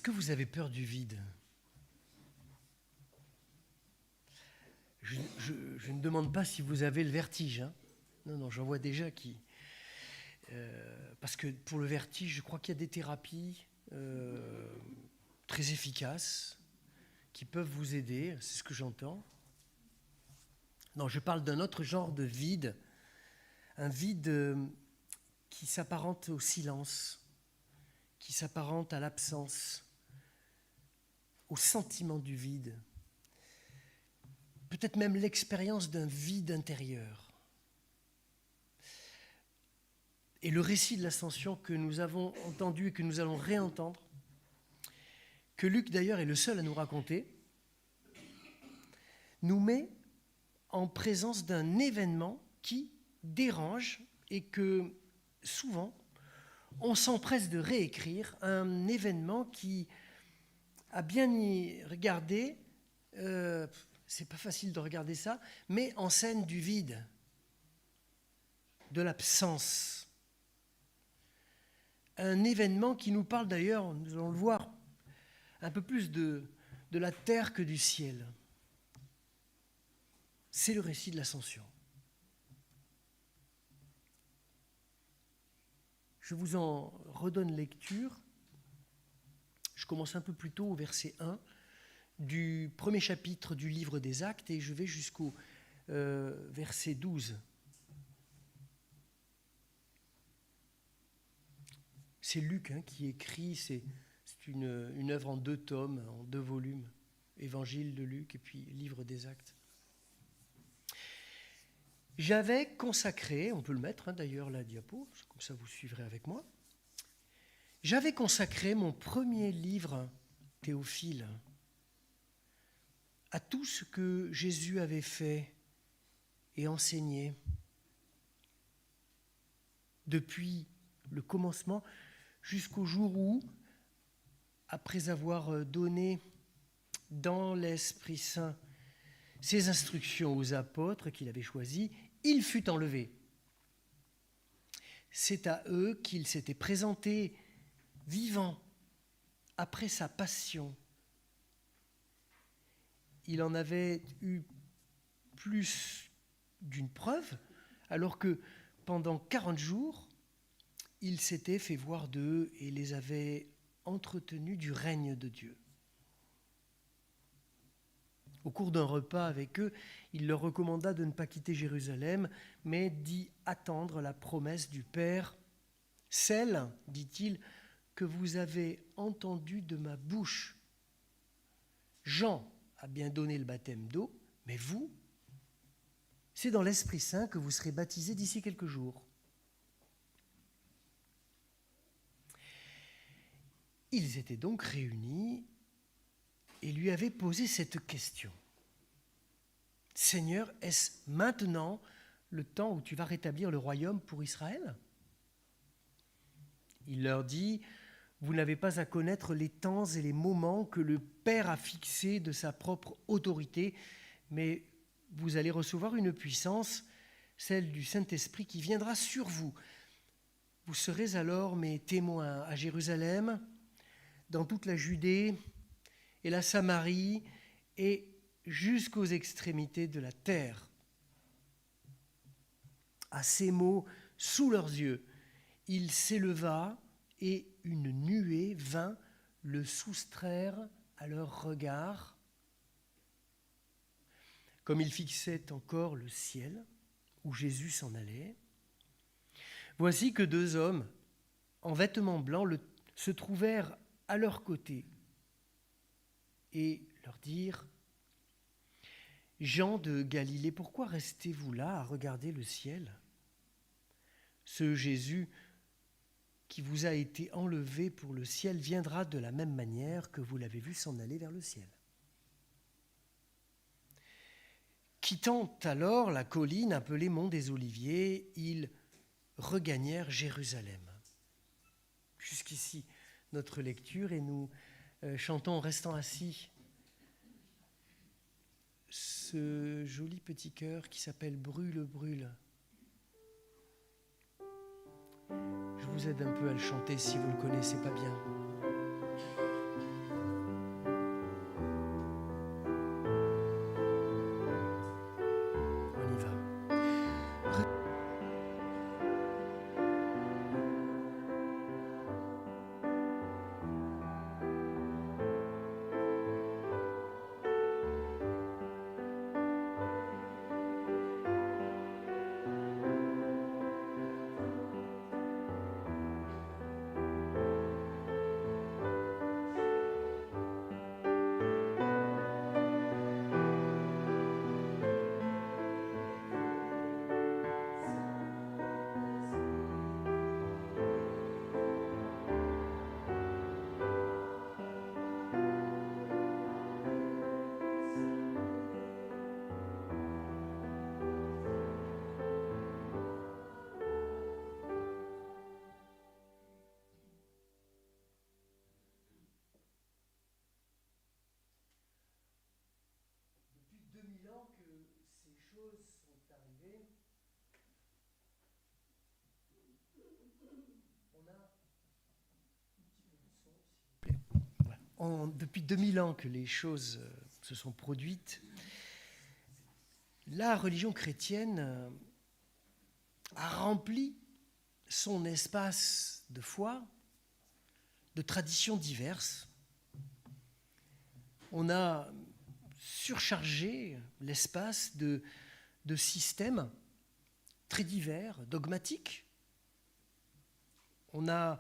Est-ce que vous avez peur du vide ? Je ne demande pas si vous avez le vertige. Hein. Non, j'en vois déjà qui... parce que pour le vertige, je crois qu'il y a des thérapies très efficaces qui peuvent vous aider, c'est ce que j'entends. Non, je parle d'un autre genre de vide, un vide qui s'apparente au silence, qui s'apparente à l'absence, au sentiment du vide, peut-être même l'expérience d'un vide intérieur. Et le récit de l'ascension que nous avons entendu et que nous allons réentendre, que Luc d'ailleurs est le seul à nous raconter, nous met en présence d'un événement qui dérange et que souvent on s'empresse de réécrire, un événement qui, à bien y regarder, c'est pas facile de regarder ça, met en scène du vide, de l'absence. Un événement qui nous parle d'ailleurs, nous allons le voir, un peu plus de la terre que du ciel. C'est le récit de l'ascension. Je vous en redonne lecture. Je commence un peu plus tôt au verset 1 du premier chapitre du livre des Actes et je vais jusqu'au verset 12. C'est Luc qui écrit, c'est une œuvre en 2 tomes, en 2 volumes, Évangile de Luc et puis Livre des Actes. J'avais consacré, on peut le mettre d'ailleurs la diapo, comme ça vous suivrez avec moi. J'avais consacré mon premier livre, Théophile, à tout ce que Jésus avait fait et enseigné depuis le commencement jusqu'au jour où, après avoir donné dans l'Esprit Saint ses instructions aux apôtres qu'il avait choisis, il fut enlevé. C'est à eux qu'il s'était présenté vivant après sa passion. Il en avait eu plus d'une preuve, alors que pendant 40 jours, il s'était fait voir d'eux et les avait entretenus du règne de Dieu. Au cours d'un repas avec eux, il leur recommanda de ne pas quitter Jérusalem, mais d'y attendre la promesse du Père. Celle, dit-il, que vous avez entendue de ma bouche. Jean a bien donné le baptême d'eau, mais vous, c'est dans l'Esprit Saint que vous serez baptisés d'ici quelques jours. Ils étaient donc réunis et lui avaient posé cette question. Seigneur, est-ce maintenant le temps où tu vas rétablir le royaume pour Israël ? Il leur dit, vous n'avez pas à connaître les temps et les moments que le Père a fixés de sa propre autorité, mais vous allez recevoir une puissance, celle du Saint-Esprit qui viendra sur vous. Vous serez alors mes témoins à Jérusalem, dans toute la Judée et la Samarie et jusqu'aux extrémités de la terre. À ces mots, sous leurs yeux, il s'éleva et une nuée vint le soustraire à leur regard. Comme il fixait encore le ciel, où Jésus s'en allait, voici que 2 hommes, en vêtements blancs, se trouvèrent à leur côté et leur dirent « Jean de Galilée, pourquoi restez-vous là à regarder le ciel ? Ce Jésus qui vous a été enlevé pour le ciel viendra de la même manière que vous l'avez vu s'en aller vers le ciel. » Quittant alors la colline appelée Mont des Oliviers, ils regagnèrent Jérusalem. Jusqu'ici, notre lecture, et nous chantons en restant assis ce joli petit chœur qui s'appelle « Brûle, brûle ». Je vous aide un peu à le chanter si vous ne le connaissez pas bien. depuis 2000 ans que les choses se sont produites, la religion chrétienne a rempli son espace de foi de traditions diverses. On a surchargé l'espace de systèmes très divers, dogmatiques. On a,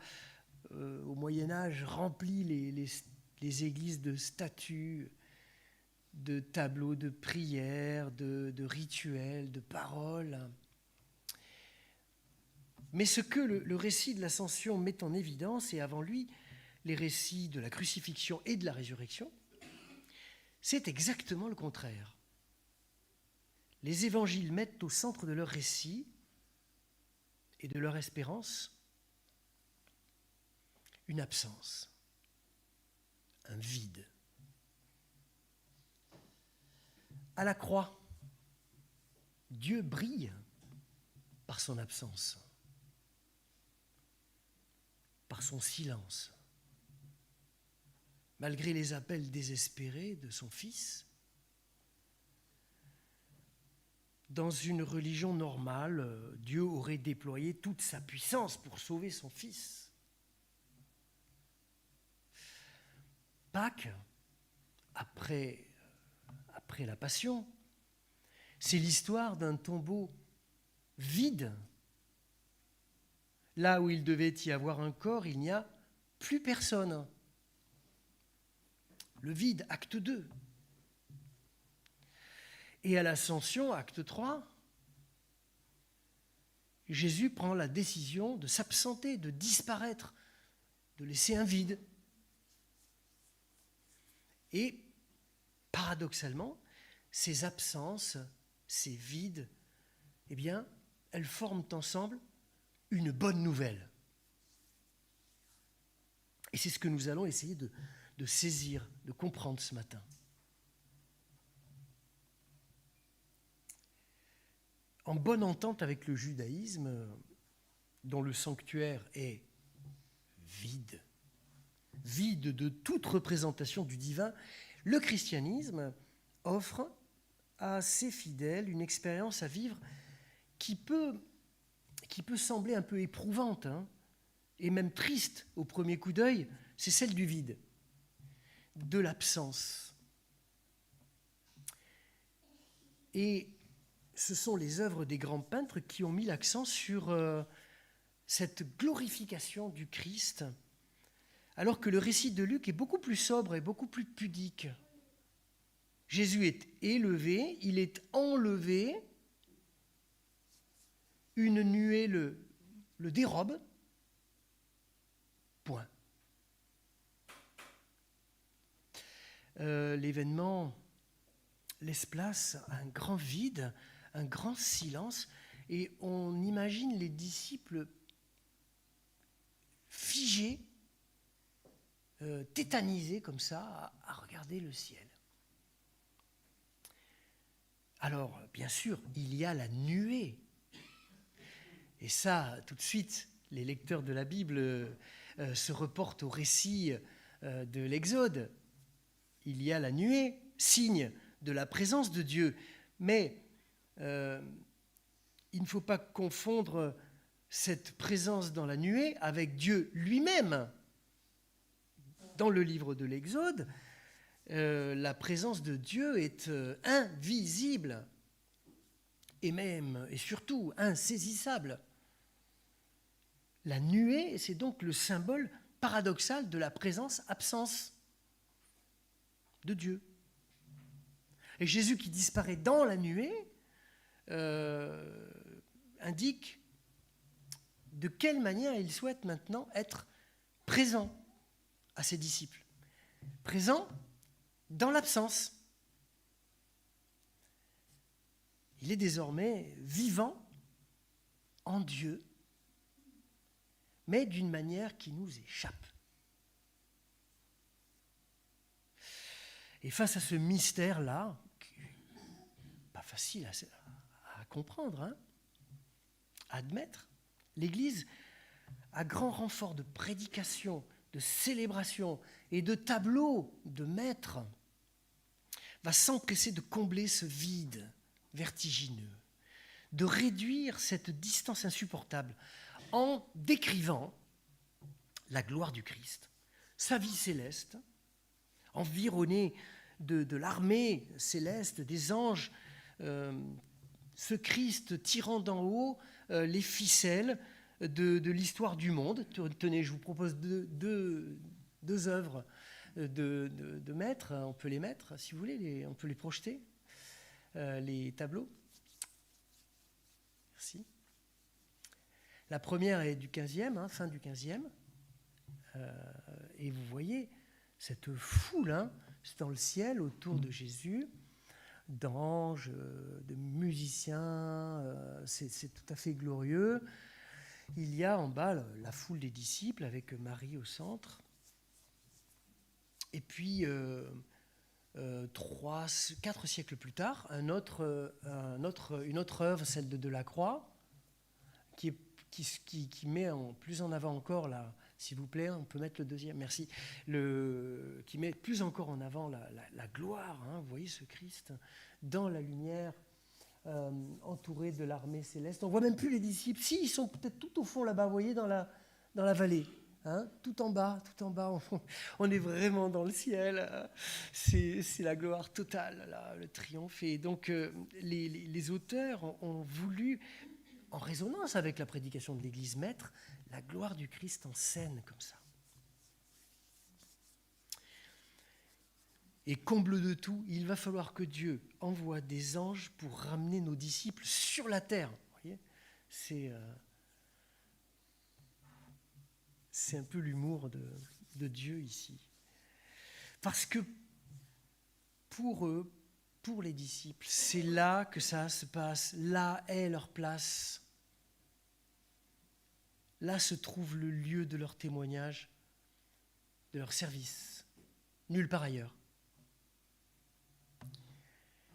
au Moyen-Âge, rempli les églises de statues, de tableaux de prières, de rituels, de paroles. Mais ce que le récit de l'Ascension met en évidence, et avant lui, les récits de la crucifixion et de la résurrection, c'est exactement le contraire. Les évangiles mettent au centre de leur récit et de leur espérance une absence, un vide. À la croix, Dieu brille par son absence, par son silence. Malgré les appels désespérés de son Fils, dans une religion normale, Dieu aurait déployé toute sa puissance pour sauver son Fils. Pâques, après la Passion, c'est l'histoire d'un tombeau vide. Là où il devait y avoir un corps, il n'y a plus personne. Le vide, acte 2. Et à l'Ascension, acte 3, Jésus prend la décision de s'absenter, de disparaître, de laisser un vide. Et paradoxalement, ces absences, ces vides, eh bien, elles forment ensemble une bonne nouvelle. Et c'est ce que nous allons essayer de saisir, de comprendre ce matin. En bonne entente avec le judaïsme, dont le sanctuaire est vide, vide de toute représentation du divin, le christianisme offre à ses fidèles une expérience à vivre qui peut sembler un peu éprouvante, et même triste au premier coup d'œil, c'est celle du vide, de l'absence. Et ce sont les œuvres des grands peintres qui ont mis l'accent sur cette glorification du Christ, alors que le récit de Luc est beaucoup plus sobre et beaucoup plus pudique. Jésus est élevé, il est enlevé, une nuée le dérobe, point. L'événement laisse place à un grand vide, un grand silence, et on imagine les disciples figés, tétanisés comme ça, à regarder le ciel. Alors, bien sûr, il y a la nuée. Et ça, tout de suite, les lecteurs de la Bible se reportent au récit de l'Exode. Il y a la nuée, signe de la présence de Dieu. Mais il ne faut pas confondre cette présence dans la nuée avec Dieu lui-même. Dans le livre de l'Exode, la présence de Dieu est invisible et même et surtout insaisissable. La nuée, c'est donc le symbole paradoxal de la présence-absence de Dieu. Et Jésus qui disparaît dans la nuée indique de quelle manière il souhaite maintenant être présent à ses disciples. Présent dans l'absence. Il est désormais vivant en Dieu, mais d'une manière qui nous échappe. Et face à ce mystère-là, pas facile à comprendre, à admettre, l'Église, à grand renfort de prédication, de célébration et de tableaux de maîtres va s'empresser de combler ce vide vertigineux, de réduire cette distance insupportable en décrivant la gloire du Christ, sa vie céleste, environné de l'armée céleste, des anges, ce Christ tirant d'en haut les ficelles de l'histoire du monde. Tenez, je vous propose deux œuvres de maîtres. On peut les mettre, si vous voulez, on peut les projeter, les tableaux. Merci. La première est du 15e, fin du 15e. Et vous voyez cette foule dans le ciel autour de Jésus, d'anges, de musiciens, c'est tout à fait glorieux. Il y a en bas la foule des disciples avec Marie au centre. Et puis, 4 siècles plus tard, une autre œuvre, celle de Delacroix, qui met plus en avant encore, s'il vous plaît, on peut mettre le deuxième, merci, qui met plus encore en avant la gloire, vous voyez ce Christ, dans la lumière, entouré de l'armée céleste. On ne voit même plus les disciples. Si, ils sont peut-être tout au fond là-bas, vous voyez, dans la vallée. Tout en bas, on est vraiment dans le ciel. C'est la gloire totale, là, le triomphe. Et donc, les auteurs ont voulu, en résonance avec la prédication de l'Église, mettre la gloire du Christ en scène comme ça. Et comble de tout, il va falloir que Dieu envoie des anges pour ramener nos disciples sur la terre. Vous voyez, c'est un peu l'humour de Dieu ici. Parce que pour eux, pour les disciples, c'est là que ça se passe. Là est leur place. Là se trouve le lieu de leur témoignage, de leur service. Nulle part ailleurs.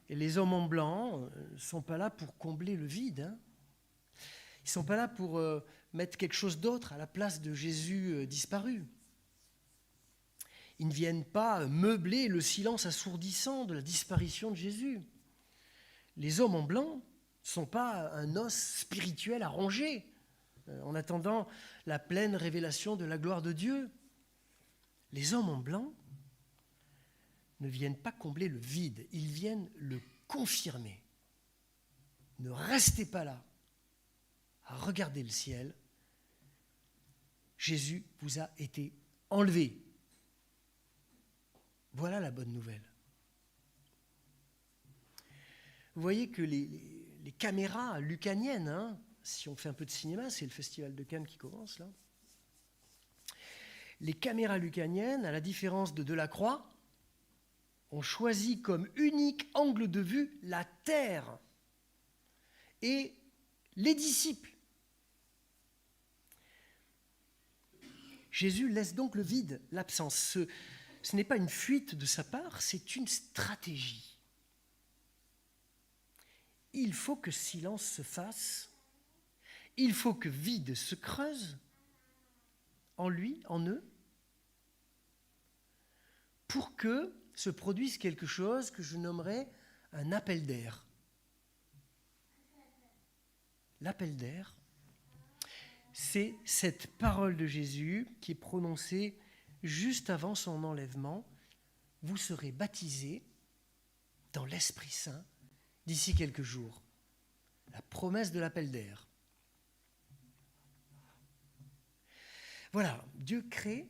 Et les hommes en blanc ne sont pas là pour combler le vide. Ils ne sont pas là pour mettre quelque chose d'autre à la place de Jésus disparu. Ils ne viennent pas meubler le silence assourdissant de la disparition de Jésus. Les hommes en blanc ne sont pas un os spirituel à ronger en attendant la pleine révélation de la gloire de Dieu. Les hommes en blanc ne viennent pas combler le vide, ils viennent le confirmer. Ne restez pas là à regarder le ciel. Jésus vous a été enlevé. Voilà la bonne nouvelle. Vous voyez que les caméras lucaniennes, si on fait un peu de cinéma, c'est le festival de Cannes qui commence là. Les caméras lucaniennes, à la différence de Delacroix, ont choisi comme unique angle de vue la terre et les disciples. Jésus laisse donc le vide, l'absence. Ce n'est pas une fuite de sa part, c'est une stratégie. Il faut que silence se fasse, il faut que vide se creuse en lui, en eux, pour que se produise quelque chose que je nommerais un appel d'air. L'appel d'air, c'est cette parole de Jésus qui est prononcée juste avant son enlèvement. Vous serez baptisés dans l'Esprit Saint d'ici quelques jours. La promesse de l'appel d'air. Voilà, Dieu crée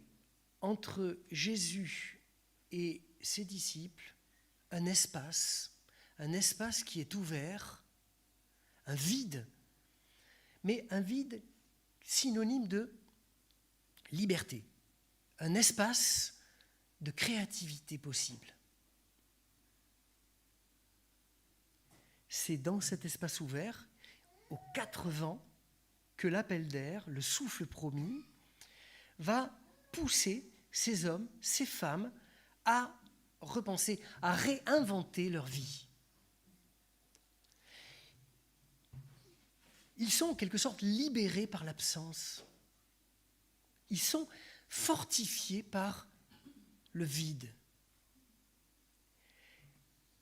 entre Jésus et ses disciples un espace qui est ouvert, un vide, mais un vide synonyme de liberté, un espace de créativité possible. C'est dans cet espace ouvert, aux 4 vents, que l'appel d'air, le souffle promis, va pousser ces hommes, ces femmes, à repenser, à réinventer leur vie. Ils sont en quelque sorte libérés par l'absence. Ils sont fortifiés par le vide.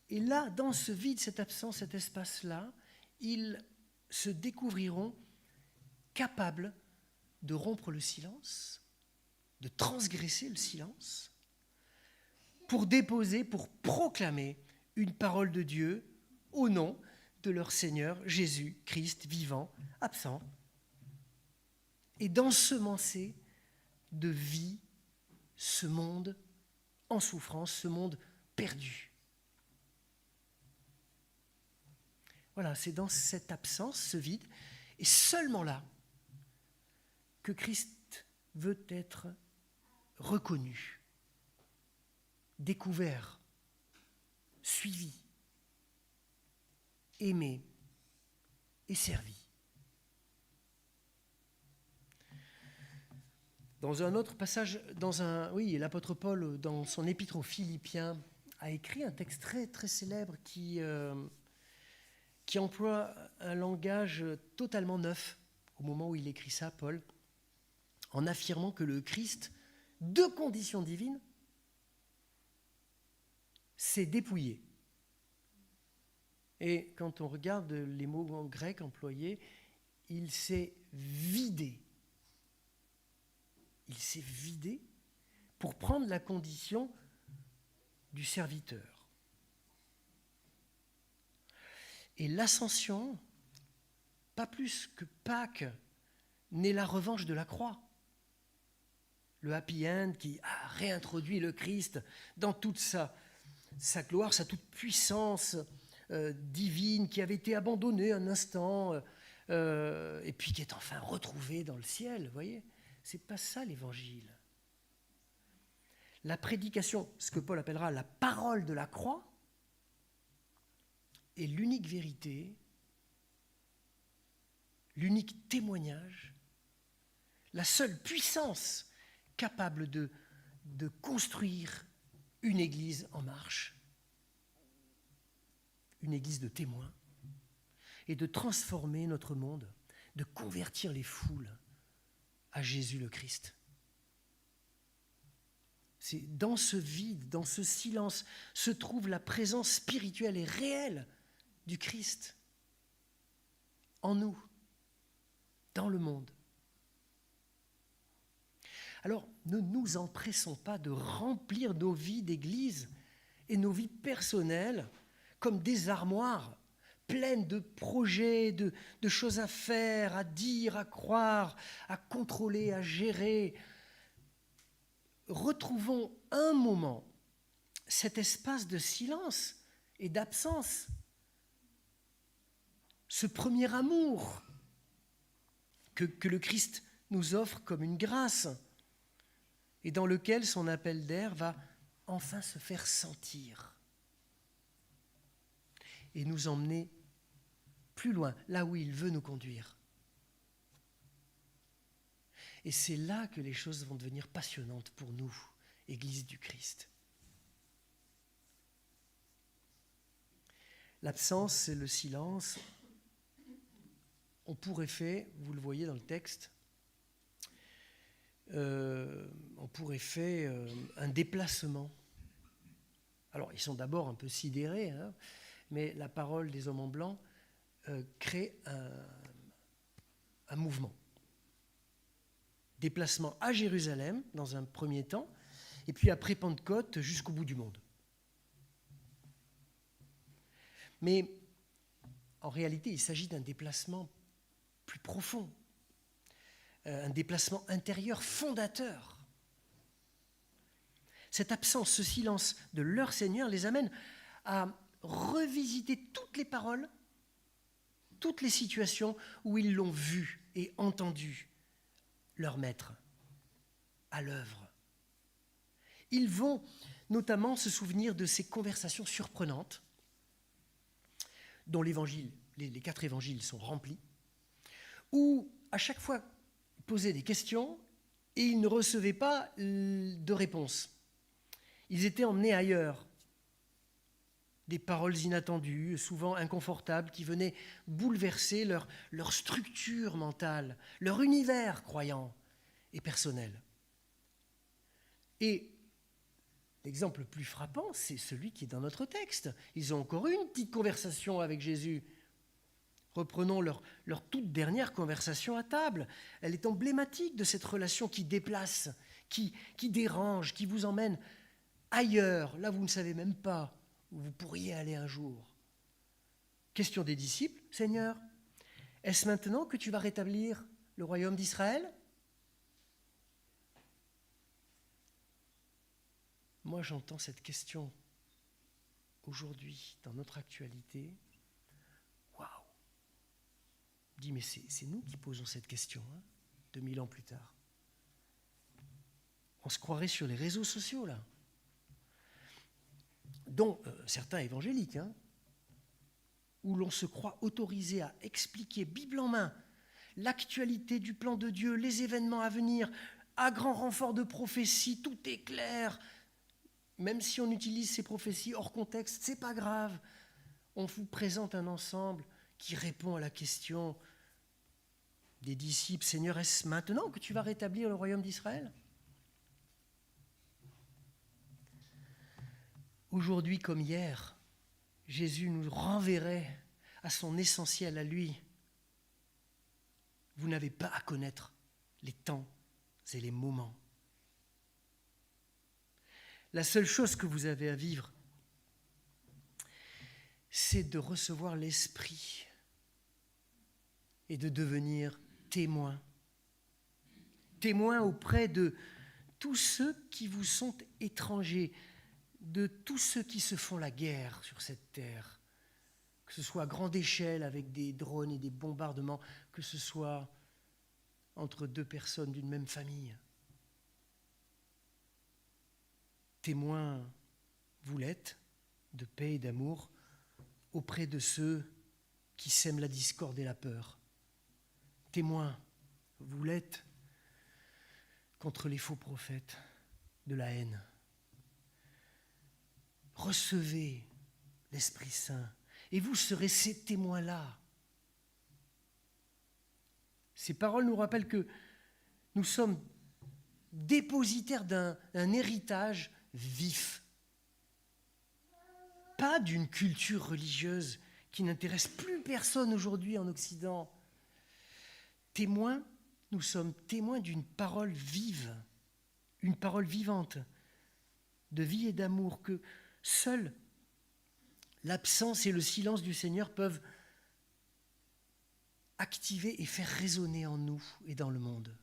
Et là, dans ce vide, cette absence, cet espace-là, ils se découvriront capables de rompre le silence, de transgresser le silence, pour déposer, pour proclamer une parole de Dieu au nom de leur Seigneur Jésus-Christ vivant, absent, et d'ensemencer de vie ce monde en souffrance, ce monde perdu. Voilà, c'est dans cette absence, ce vide, et seulement là, que Christ veut être reconnu, découvert, suivi, aimé et servi. Dans un autre passage, l'apôtre Paul, dans son épître aux Philippiens, a écrit un texte très, très célèbre qui emploie un langage totalement neuf au moment où il écrit ça, Paul, en affirmant que le Christ, de condition divine, s'est dépouillé. Et quand on regarde les mots en grec employés, il s'est vidé. Il s'est vidé pour prendre la condition du serviteur. Et l'ascension, pas plus que Pâques, n'est la revanche de la croix. Le happy end qui a réintroduit le Christ dans toute sa gloire, sa toute puissance divine, qui avait été abandonnée un instant, et puis qui est enfin retrouvée dans le ciel, vous voyez ? C'est pas ça l'évangile. La prédication, ce que Paul appellera la parole de la croix, est l'unique vérité, l'unique témoignage, la seule puissance capable de construire une église en marche, une église de témoins, et de transformer notre monde, de convertir les foules à Jésus le Christ. C'est dans ce vide, dans ce silence, se trouve la présence spirituelle et réelle du Christ en nous, dans le monde. Alors, ne nous empressons pas de remplir nos vies d'église et nos vies personnelles comme des armoires pleines de projets, de choses à faire, à dire, à croire, à contrôler, à gérer. Retrouvons un moment cet espace de silence et d'absence, ce premier amour que le Christ nous offre comme une grâce et dans lequel son appel d'air va enfin se faire sentir et nous emmener plus loin, là où il veut nous conduire. Et c'est là que les choses vont devenir passionnantes pour nous, Église du Christ. L'absence et le silence ont pour effet, vous le voyez dans le texte, ont pour effet un déplacement. Alors, ils sont d'abord un peu sidérés, hein, mais la parole des hommes en blanc crée un mouvement. Déplacement à Jérusalem, dans un premier temps, et puis après Pentecôte, jusqu'au bout du monde. Mais en réalité, il s'agit d'un déplacement plus profond, un déplacement intérieur fondateur. Cette absence, ce silence de leur Seigneur les amène à revisiter toutes les paroles, toutes les situations où ils l'ont vu et entendu, leur maître, à l'œuvre. Ils vont notamment se souvenir de ces conversations surprenantes dont l'évangile, les 4 évangiles sont remplis, où à chaque fois ils posaient des questions et ils ne recevaient pas de réponse. Ils étaient emmenés ailleurs. Des paroles inattendues, souvent inconfortables, qui venaient bouleverser leur structure mentale, leur univers croyant et personnel. Et l'exemple le plus frappant, c'est celui qui est dans notre texte. Ils ont encore eu une petite conversation avec Jésus. Reprenons leur toute dernière conversation à table. Elle est emblématique de cette relation qui déplace, qui dérange, qui vous emmène ailleurs, là vous ne savez même pas où vous pourriez aller un jour. Question des disciples, Seigneur, est-ce maintenant que tu vas rétablir le royaume d'Israël ? Moi, j'entends cette question aujourd'hui, dans notre actualité. Waouh ! Je dis, mais c'est nous qui posons cette question, 2000 ans plus tard. On se croirait sur les réseaux sociaux, là. Dont certains évangéliques, où l'on se croit autorisé à expliquer, Bible en main, l'actualité du plan de Dieu, les événements à venir, à grand renfort de prophéties, tout est clair. Même si on utilise ces prophéties hors contexte, c'est pas grave. On vous présente un ensemble qui répond à la question des disciples. Seigneur, est-ce maintenant que tu vas rétablir le royaume d'Israël ? Aujourd'hui comme hier, Jésus nous renverrait à son essentiel, à lui. Vous n'avez pas à connaître les temps et les moments. La seule chose que vous avez à vivre, c'est de recevoir l'Esprit et de devenir témoin. Témoin auprès de tous ceux qui vous sont étrangers, de tous ceux qui se font la guerre sur cette terre, que ce soit à grande échelle avec des drones et des bombardements, que ce soit entre deux personnes d'une même famille. Témoin, vous l'êtes, de paix et d'amour auprès de ceux qui sèment la discorde et la peur. Témoin, vous l'êtes contre les faux prophètes de la haine. Recevez l'Esprit Saint et vous serez ces témoins-là. Ces paroles nous rappellent que nous sommes dépositaires d'un héritage vif. Pas d'une culture religieuse qui n'intéresse plus personne aujourd'hui en Occident. Témoins, nous sommes témoins d'une parole vive, une parole vivante, de vie et d'amour que seule l'absence et le silence du Seigneur peuvent activer et faire résonner en nous et dans le monde.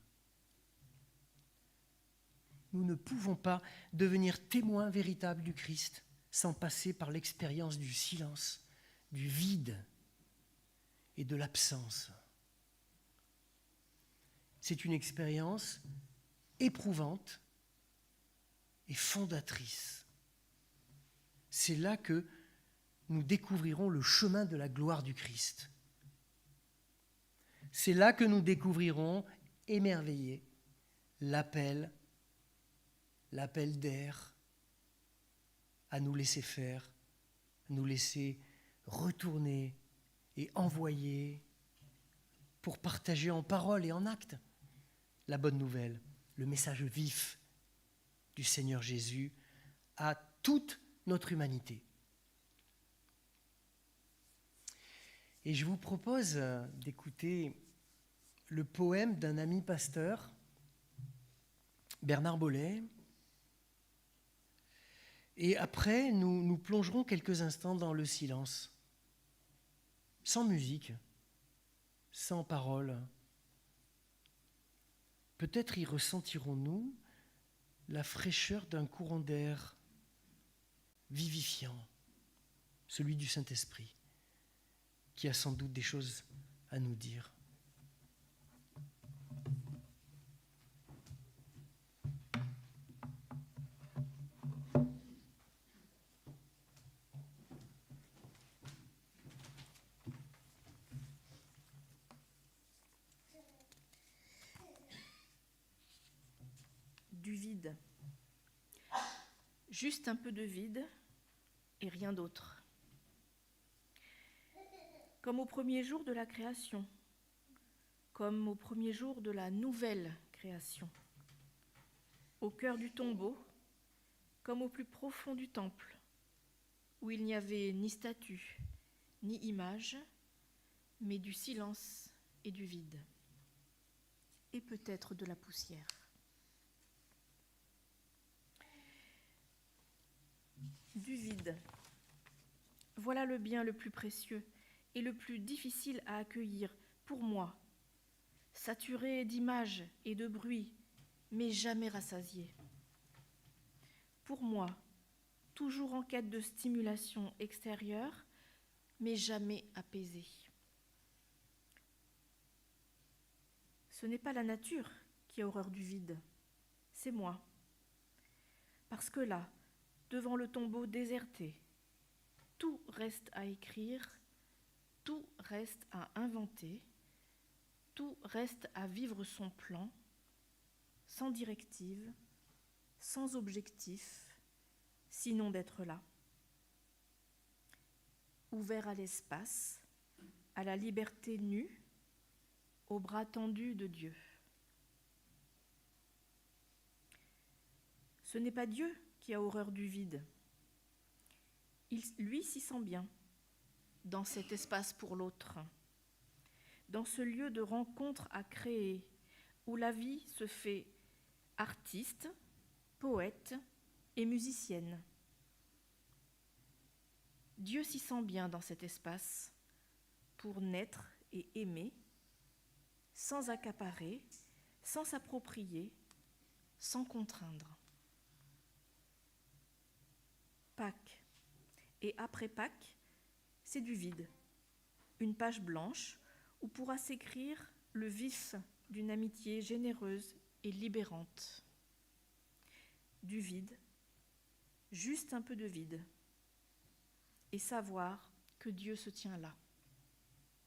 Nous ne pouvons pas devenir témoins véritables du Christ sans passer par l'expérience du silence, du vide et de l'absence. C'est une expérience éprouvante et fondatrice. C'est là que nous découvrirons le chemin de la gloire du Christ. C'est là que nous découvrirons, émerveillés, l'appel d'air à nous laisser faire, à nous laisser retourner et envoyer pour partager en parole et en acte la bonne nouvelle, le message vif du Seigneur Jésus à toute notre humanité. Et je vous propose d'écouter le poème d'un ami pasteur, Bernard Bollet. Et après, nous plongerons quelques instants dans le silence, sans musique, sans parole. Peut-être y ressentirons-nous la fraîcheur d'un courant d'air vivifiant, celui du Saint-Esprit, qui a sans doute des choses à nous dire. Du vide. Juste un peu de vide et rien d'autre. Comme au premier jour de la création, comme au premier jour de la nouvelle création. Au cœur du tombeau, comme au plus profond du temple, où il n'y avait ni statue, ni image, mais du silence et du vide, et peut-être de la poussière. Du vide. Voilà le bien le plus précieux et le plus difficile à accueillir pour moi, saturé d'images et de bruit, mais jamais rassasié. Pour moi, toujours en quête de stimulation extérieure, mais jamais apaisé. Ce n'est pas la nature qui a horreur du vide, c'est moi. Parce que là, devant le tombeau déserté, tout reste à écrire, tout reste à inventer, tout reste à vivre son plan, sans directive, sans objectif, sinon d'être là. Ouvert à l'espace, à la liberté nue, aux bras tendus de Dieu. Ce n'est pas Dieu qui a horreur du vide. Lui s'y sent bien, dans cet espace pour l'autre, dans ce lieu de rencontre à créer, où la vie se fait artiste, poète et musicienne. Dieu s'y sent bien dans cet espace pour naître et aimer, sans accaparer, sans s'approprier, sans contraindre. Pâques. Et après Pâques, c'est du vide, une page blanche où pourra s'écrire le vif d'une amitié généreuse et libérante. Du vide, juste un peu de vide, et savoir que Dieu se tient là.